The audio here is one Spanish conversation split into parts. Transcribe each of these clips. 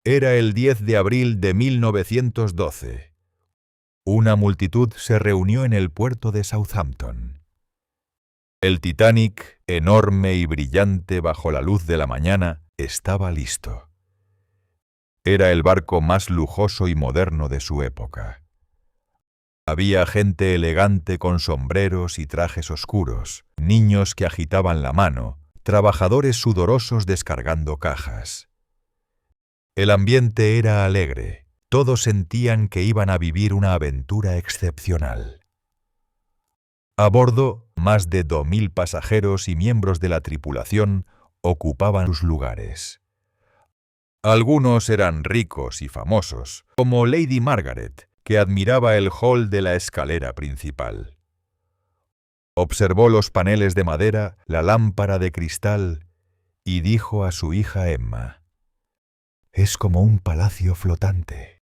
Era el 10 de abril de 1912. Una multitud se reunió en el puerto de Southampton. El Titanic, enorme y brillante bajo la luz de la mañana, estaba listo. Era el barco más lujoso y moderno de su época. Había gente elegante con sombreros y trajes oscuros, niños que agitaban la mano, trabajadores sudorosos descargando cajas. El ambiente era alegre. Todos sentían que iban a vivir una aventura excepcional. A bordo, más de 2.000 pasajeros y miembros de la tripulación ocupaban sus lugares. Algunos eran ricos y famosos, como Lady Margaret, que admiraba el hall de la escalera principal. Observó los paneles de madera, la lámpara de cristal, y dijo a su hija Emma: «Es como un palacio flotante».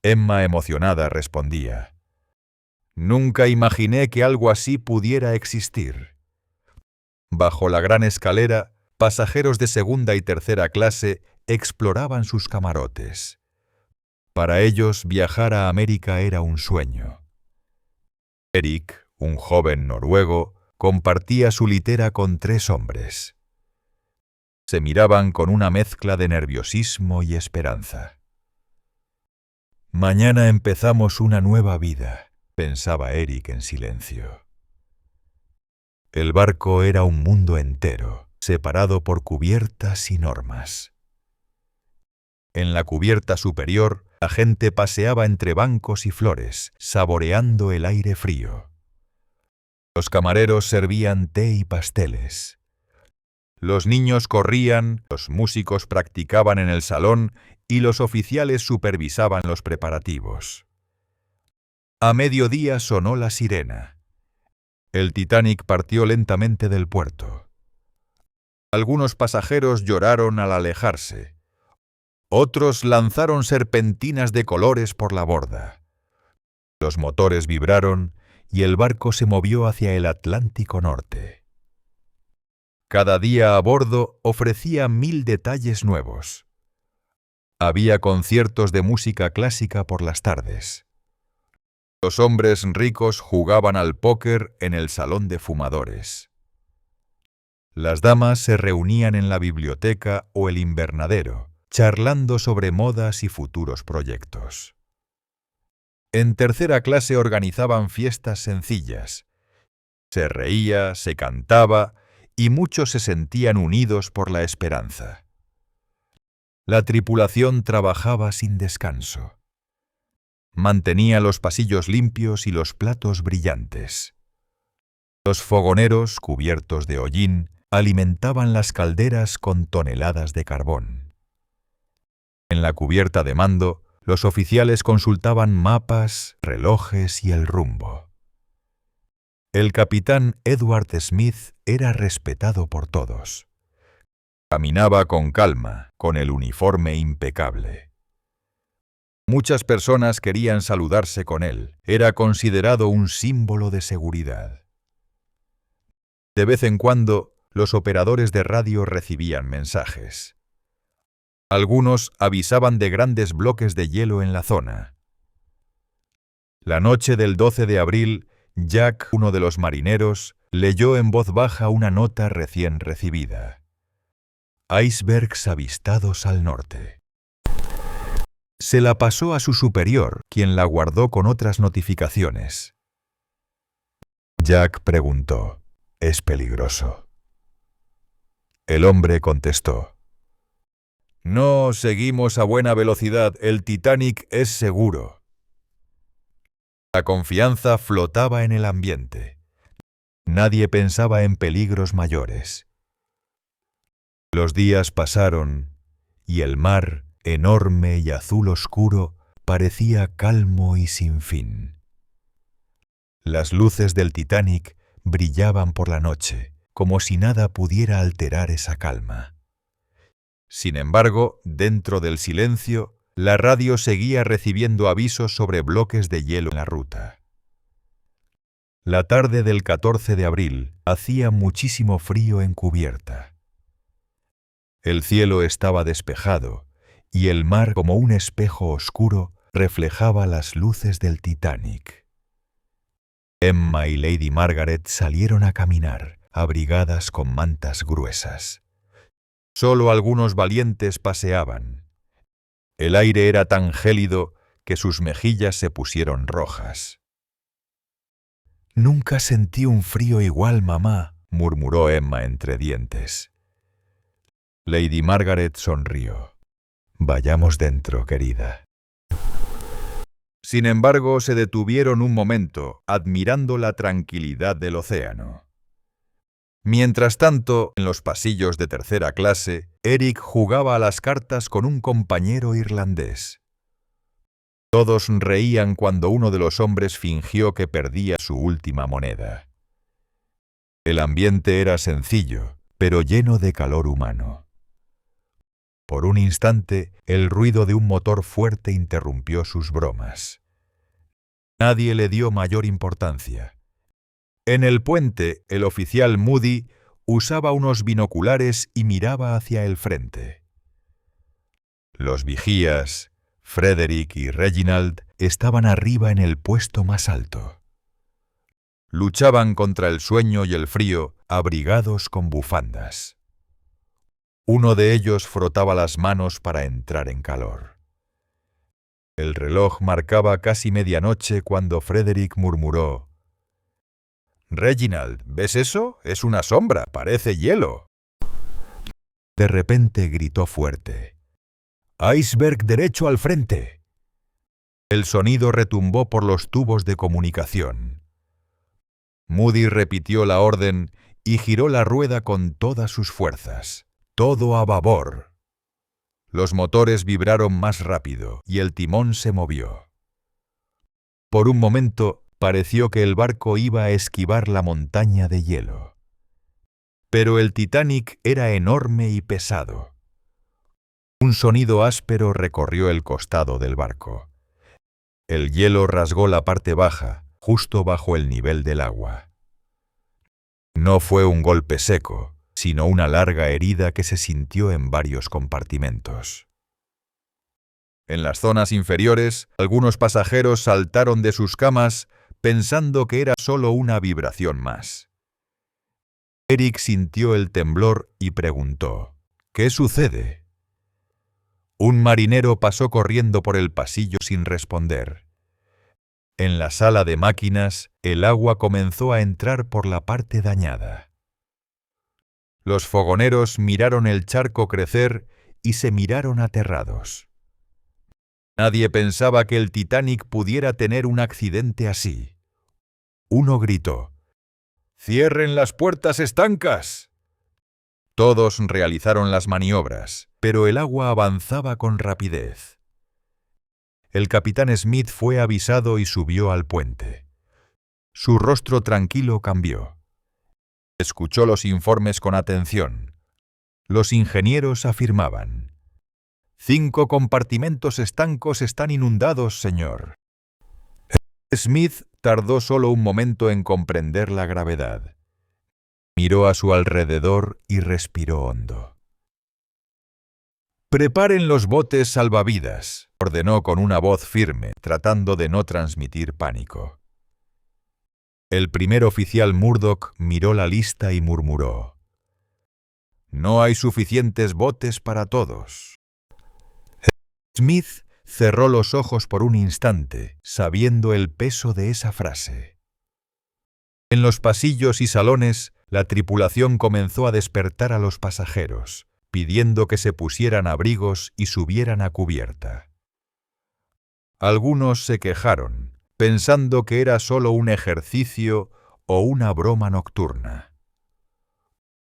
Emma, emocionada, respondía: «Nunca imaginé que algo así pudiera existir». Bajo la gran escalera, pasajeros de segunda y tercera clase exploraban sus camarotes. Para ellos, viajar a América era un sueño. Erik, un joven noruego, compartía su litera con 3 hombres. Se miraban con una mezcla de nerviosismo y esperanza. «Mañana empezamos una nueva vida», pensaba Erik en silencio. El barco era un mundo entero, separado por cubiertas y normas. En la cubierta superior, la gente paseaba entre bancos y flores, saboreando el aire frío. Los camareros servían té y pasteles. Los niños corrían, los músicos practicaban en el salón y los oficiales supervisaban los preparativos. A mediodía sonó la sirena. El Titanic partió lentamente del puerto. Algunos pasajeros lloraron al alejarse. Otros lanzaron serpentinas de colores por la borda. Los motores vibraron y el barco se movió hacia el Atlántico Norte. Cada día a bordo ofrecía 1000 detalles nuevos. Había conciertos de música clásica por las tardes. Los hombres ricos jugaban al póker en el salón de fumadores. Las damas se reunían en la biblioteca o el invernadero, charlando sobre modas y futuros proyectos. En tercera clase organizaban fiestas sencillas. Se reía, se cantaba y muchos se sentían unidos por la esperanza. La tripulación trabajaba sin descanso. Mantenía los pasillos limpios y los platos brillantes. Los fogoneros, cubiertos de hollín, alimentaban las calderas con toneladas de carbón. En la cubierta de mando, los oficiales consultaban mapas, relojes y el rumbo. El capitán Edward Smith era respetado por todos. Caminaba con calma, con el uniforme impecable. Muchas personas querían saludarse con él. Era considerado un símbolo de seguridad. De vez en cuando, los operadores de radio recibían mensajes. Algunos avisaban de grandes bloques de hielo en la zona. La noche del 12 de abril, Jack, uno de los marineros, leyó en voz baja una nota recién recibida. Icebergs avistados al norte. Se la pasó a su superior, quien la guardó con otras notificaciones. Jack preguntó: «¿Es peligroso?». El hombre contestó: «No, seguimos a buena velocidad, el Titanic es seguro». La confianza flotaba en el ambiente. Nadie pensaba en peligros mayores. Los días pasaron y el mar, enorme y azul oscuro, parecía calmo y sin fin. Las luces del Titanic brillaban por la noche, como si nada pudiera alterar esa calma. Sin embargo, dentro del silencio, la radio seguía recibiendo avisos sobre bloques de hielo en la ruta. La tarde del 14 de abril hacía muchísimo frío en cubierta. El cielo estaba despejado y el mar, como un espejo oscuro, reflejaba las luces del Titanic. Emma y Lady Margaret salieron a caminar, abrigadas con mantas gruesas. Solo algunos valientes paseaban. El aire era tan gélido que sus mejillas se pusieron rojas. «Nunca sentí un frío igual, mamá», murmuró Emma entre dientes. Lady Margaret sonrió. «Vayamos dentro, querida». Sin embargo, se detuvieron un momento, admirando la tranquilidad del océano. Mientras tanto, en los pasillos de tercera clase, Eric jugaba a las cartas con un compañero irlandés. Todos reían cuando uno de los hombres fingió que perdía su última moneda. El ambiente era sencillo, pero lleno de calor humano. Por un instante, el ruido de un motor fuerte interrumpió sus bromas. Nadie le dio mayor importancia. En el puente, el oficial Moody usaba unos binoculares y miraba hacia el frente. Los vigías, Frederick y Reginald, estaban arriba en el puesto más alto. Luchaban contra el sueño y el frío, abrigados con bufandas. Uno de ellos frotaba las manos para entrar en calor. El reloj marcaba casi medianoche cuando Frederick murmuró: «Reginald, ¿ves eso? Es una sombra, parece hielo». De repente gritó fuerte: «¡Iceberg derecho al frente!». El sonido retumbó por los tubos de comunicación. Moody repitió la orden y giró la rueda con todas sus fuerzas. «Todo a babor». Los motores vibraron más rápido y el timón se movió. Por un momento pareció que el barco iba a esquivar la montaña de hielo. Pero el Titanic era enorme y pesado. Un sonido áspero recorrió el costado del barco. El hielo rasgó la parte baja, justo bajo el nivel del agua. No fue un golpe seco, sino una larga herida que se sintió en varios compartimentos. En las zonas inferiores, algunos pasajeros saltaron de sus camas pensando que era solo una vibración más. Eric sintió el temblor y preguntó: «¿Qué sucede?». Un marinero pasó corriendo por el pasillo sin responder. En la sala de máquinas, el agua comenzó a entrar por la parte dañada. Los fogoneros miraron el charco crecer y se miraron aterrados. Nadie pensaba que el Titanic pudiera tener un accidente así. Uno gritó: «¡Cierren las puertas estancas!». Todos realizaron las maniobras, pero el agua avanzaba con rapidez. El capitán Smith fue avisado y subió al puente. Su rostro tranquilo cambió. Escuchó los informes con atención. Los ingenieros afirmaban: «5 compartimentos estancos están inundados, señor». Smith tardó solo un momento en comprender la gravedad. Miró a su alrededor y respiró hondo. «Preparen los botes salvavidas», ordenó con una voz firme, tratando de no transmitir pánico. El primer oficial Murdoch miró la lista y murmuró: «No hay suficientes botes para todos». Smith cerró los ojos por un instante, sabiendo el peso de esa frase. En los pasillos y salones, la tripulación comenzó a despertar a los pasajeros, pidiendo que se pusieran abrigos y subieran a cubierta. Algunos se quejaron, pensando que era solo un ejercicio o una broma nocturna.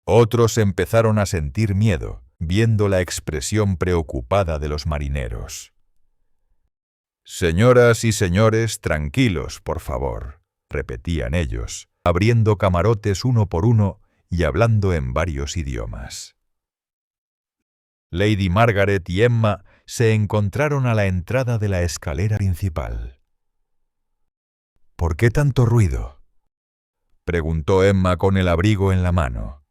Otros empezaron a sentir miedo, viendo la expresión preocupada de los marineros. «Señoras y señores, tranquilos, por favor», repetían ellos, abriendo camarotes uno por uno y hablando en varios idiomas. Lady Margaret y Emma se encontraron a la entrada de la escalera principal. «¿Por qué tanto ruido?», preguntó Emma con el abrigo en la mano.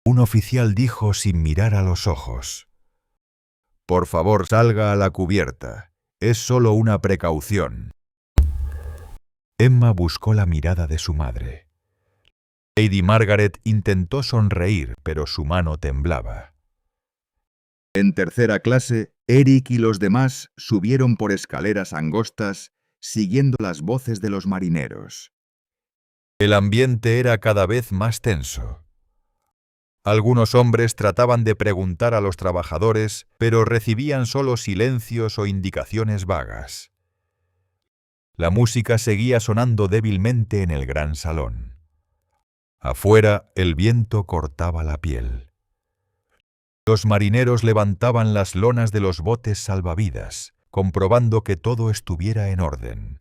Un oficial dijo sin mirar a los ojos: Por favor, salga a la cubierta. Es solo una precaución. Emma buscó la mirada de su madre. Lady Margaret intentó sonreír, pero su mano temblaba. En tercera clase, Eric y los demás subieron por escaleras angostas, siguiendo las voces de los marineros. El ambiente era cada vez más tenso. Algunos hombres trataban de preguntar a los trabajadores, pero recibían solo silencios o indicaciones vagas. La música seguía sonando débilmente en el gran salón. Afuera, el viento cortaba la piel. Los marineros levantaban las lonas de los botes salvavidas, comprobando que todo estuviera en orden.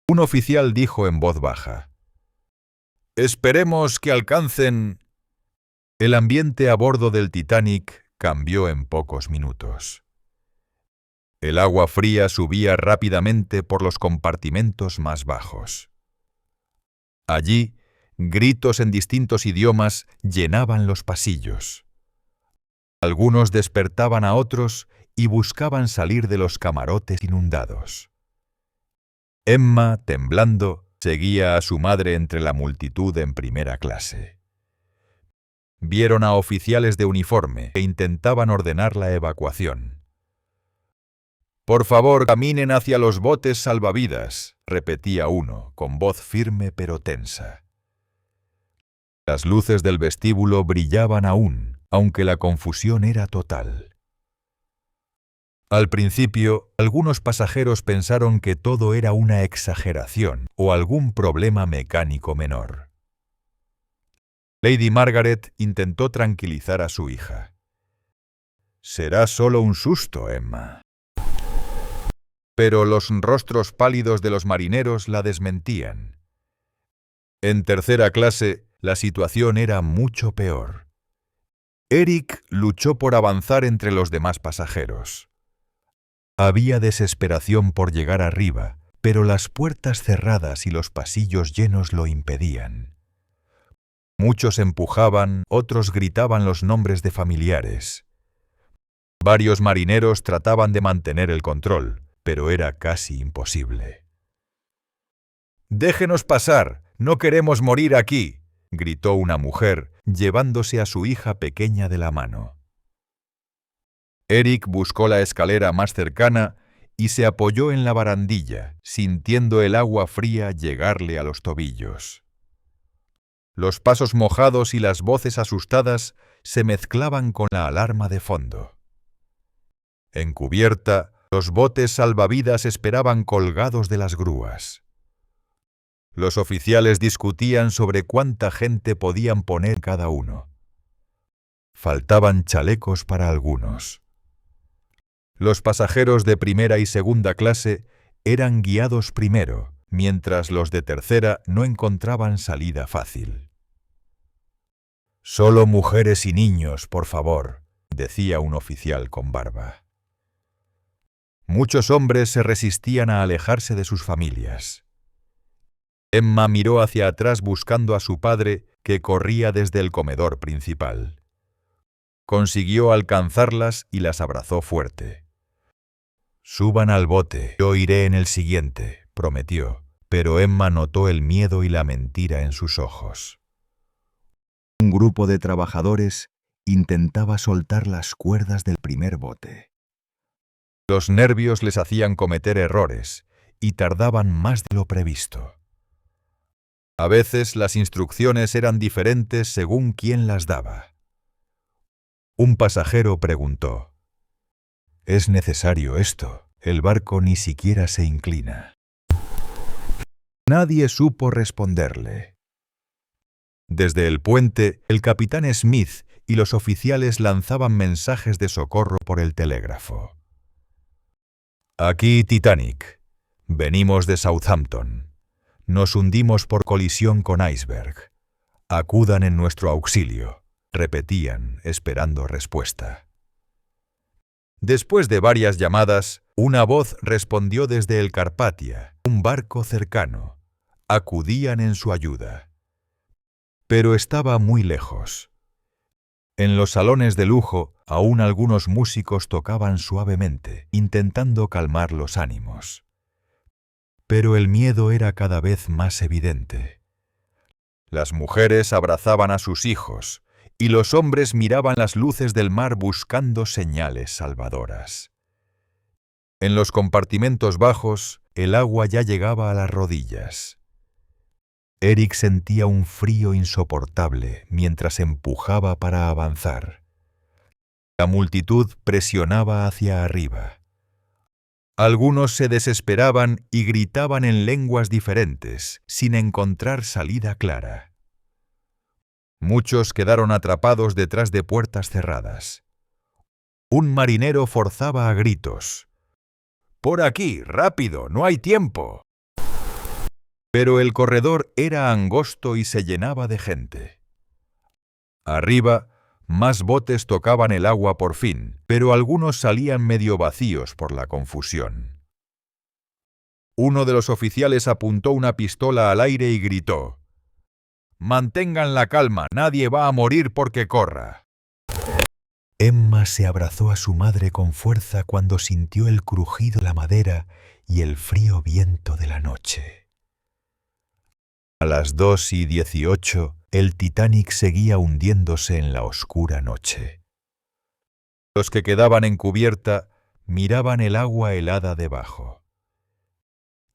Un oficial dijo en voz baja: «Esperemos que alcancen». El ambiente a bordo del Titanic cambió en pocos minutos. El agua fría subía rápidamente por los compartimentos más bajos. Allí, gritos en distintos idiomas llenaban los pasillos. Algunos despertaban a otros y buscaban salir de los camarotes inundados. Emma, temblando, seguía a su madre entre la multitud en primera clase. Vieron a oficiales de uniforme que intentaban ordenar la evacuación. «Por favor, caminen hacia los botes salvavidas», repetía uno, con voz firme pero tensa. Las luces del vestíbulo brillaban aún, aunque la confusión era total. Al principio, algunos pasajeros pensaron que todo era una exageración o algún problema mecánico menor. Lady Margaret intentó tranquilizar a su hija. «Será solo un susto, Emma». Pero los rostros pálidos de los marineros la desmentían. En tercera clase, la situación era mucho peor. Eric luchó por avanzar entre los demás pasajeros. Había desesperación por llegar arriba, pero las puertas cerradas y los pasillos llenos lo impedían. Muchos empujaban, otros gritaban los nombres de familiares. Varios marineros trataban de mantener el control, pero era casi imposible. «Déjenos pasar, no queremos morir aquí», gritó una mujer, llevándose a su hija pequeña de la mano. Eric buscó la escalera más cercana y se apoyó en la barandilla, sintiendo el agua fría llegarle a los tobillos. Los pasos mojados y las voces asustadas se mezclaban con la alarma de fondo. En cubierta, los botes salvavidas esperaban colgados de las grúas. Los oficiales discutían sobre cuánta gente podían poner cada uno. Faltaban chalecos para algunos. Los pasajeros de primera y segunda clase eran guiados primero, mientras los de tercera no encontraban salida fácil. «Solo mujeres y niños, por favor», decía un oficial con barba. Muchos hombres se resistían a alejarse de sus familias. Emma miró hacia atrás buscando a su padre, que corría desde el comedor principal. Consiguió alcanzarlas y las abrazó fuerte. «Suban al bote, yo iré en el siguiente», prometió, pero Emma notó el miedo y la mentira en sus ojos. Un grupo de trabajadores intentaba soltar las cuerdas del primer bote. Los nervios les hacían cometer errores y tardaban más de lo previsto. A veces las instrucciones eran diferentes según quién las daba. Un pasajero preguntó: «¿Es necesario esto? El barco ni siquiera se inclina». Nadie supo responderle. Desde el puente, el capitán Smith y los oficiales lanzaban mensajes de socorro por el telégrafo. «Aquí Titanic. Venimos de Southampton. Nos hundimos por colisión con iceberg. Acudan en nuestro auxilio», repetían, esperando respuesta. Después de varias llamadas, una voz respondió desde el Carpathia, un barco cercano. Acudían en su ayuda. Pero estaba muy lejos. En los salones de lujo, aún algunos músicos tocaban suavemente, intentando calmar los ánimos. Pero el miedo era cada vez más evidente. Las mujeres abrazaban a sus hijos, y los hombres miraban las luces del mar buscando señales salvadoras. En los compartimentos bajos, el agua ya llegaba a las rodillas. Eric sentía un frío insoportable mientras empujaba para avanzar. La multitud presionaba hacia arriba. Algunos se desesperaban y gritaban en lenguas diferentes, sin encontrar salida clara. Muchos quedaron atrapados detrás de puertas cerradas. Un marinero forzaba a gritos. «¡Por aquí, rápido, no hay tiempo!». Pero el corredor era angosto y se llenaba de gente. Arriba, más botes tocaban el agua por fin, pero algunos salían medio vacíos por la confusión. Uno de los oficiales apuntó una pistola al aire y gritó: «Mantengan la calma, nadie va a morir porque corra». Emma se abrazó a su madre con fuerza cuando sintió el crujido de la madera y el frío viento de la noche. A las 2:18, el Titanic seguía hundiéndose en la oscura noche. Los que quedaban en cubierta miraban el agua helada debajo.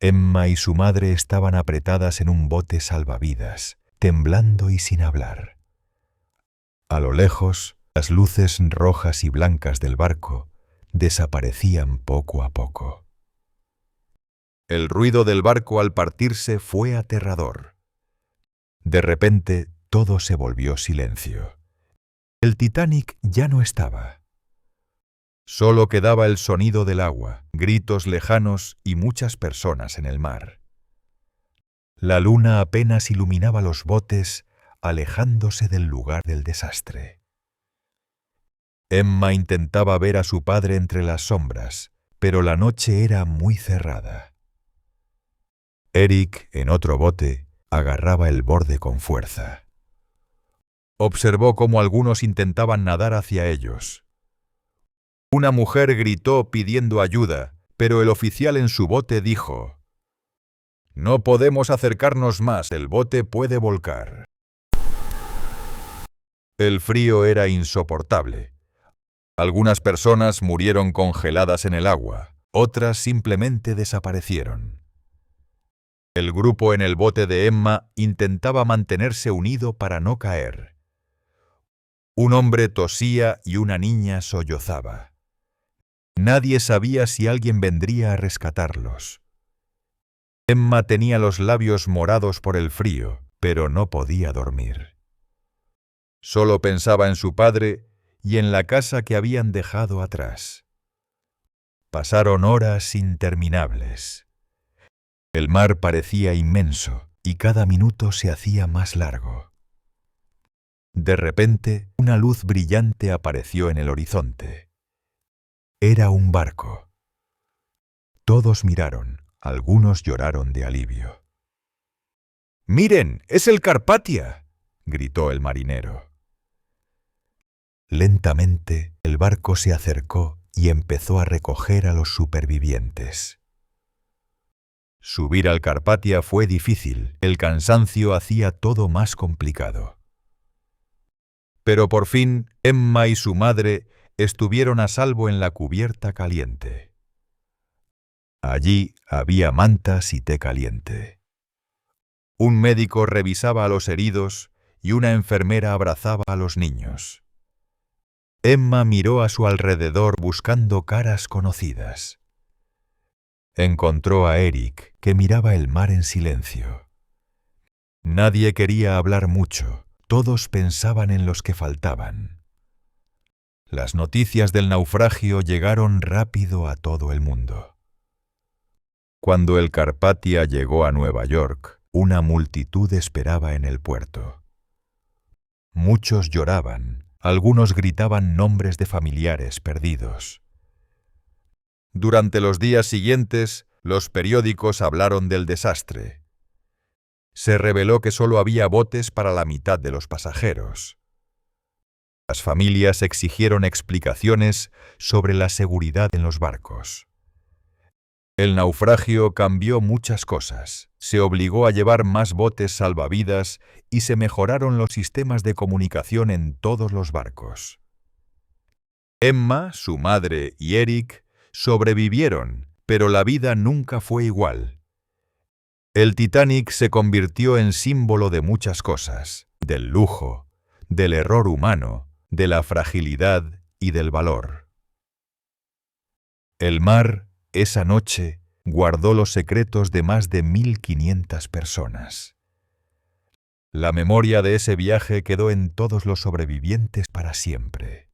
Emma y su madre estaban apretadas en un bote salvavidas, temblando y sin hablar. A lo lejos, las luces rojas y blancas del barco desaparecían poco a poco. El ruido del barco al partirse fue aterrador. De repente, todo se volvió silencio. El Titanic ya no estaba. Solo quedaba el sonido del agua, gritos lejanos y muchas personas en el mar. La luna apenas iluminaba los botes, alejándose del lugar del desastre. Emma intentaba ver a su padre entre las sombras, pero la noche era muy cerrada. Eric, en otro bote, agarraba el borde con fuerza. Observó cómo algunos intentaban nadar hacia ellos. Una mujer gritó pidiendo ayuda, pero el oficial en su bote dijo: «No podemos acercarnos más, el bote puede volcar». El frío era insoportable. Algunas personas murieron congeladas en el agua, otras simplemente desaparecieron. El grupo en el bote de Emma intentaba mantenerse unido para no caer. Un hombre tosía y una niña sollozaba. Nadie sabía si alguien vendría a rescatarlos. Emma tenía los labios morados por el frío, pero no podía dormir. Solo pensaba en su padre y en la casa que habían dejado atrás. Pasaron horas interminables. El mar parecía inmenso y cada minuto se hacía más largo. De repente, una luz brillante apareció en el horizonte. Era un barco. Todos miraron, algunos lloraron de alivio. «¡Miren, es el Carpathia!», gritó el marinero. Lentamente, el barco se acercó y empezó a recoger a los supervivientes. Subir al Carpathia fue difícil, el cansancio hacía todo más complicado. Pero por fin, Emma y su madre estuvieron a salvo en la cubierta caliente. Allí había mantas y té caliente. Un médico revisaba a los heridos y una enfermera abrazaba a los niños. Emma miró a su alrededor buscando caras conocidas. Encontró a Eric, que miraba el mar en silencio. Nadie quería hablar mucho, todos pensaban en los que faltaban. Las noticias del naufragio llegaron rápido a todo el mundo. Cuando el Carpathia llegó a Nueva York, una multitud esperaba en el puerto. Muchos lloraban, algunos gritaban nombres de familiares perdidos. Durante los días siguientes, los periódicos hablaron del desastre. Se reveló que solo había botes para la mitad de los pasajeros. Las familias exigieron explicaciones sobre la seguridad en los barcos. El naufragio cambió muchas cosas. Se obligó a llevar más botes salvavidas y se mejoraron los sistemas de comunicación en todos los barcos. Emma, su madre y Eric sobrevivieron, pero la vida nunca fue igual. El Titanic se convirtió en símbolo de muchas cosas: del lujo, del error humano, de la fragilidad y del valor. El mar, esa noche, guardó los secretos de más de 1500 personas. La memoria de ese viaje quedó en todos los sobrevivientes para siempre.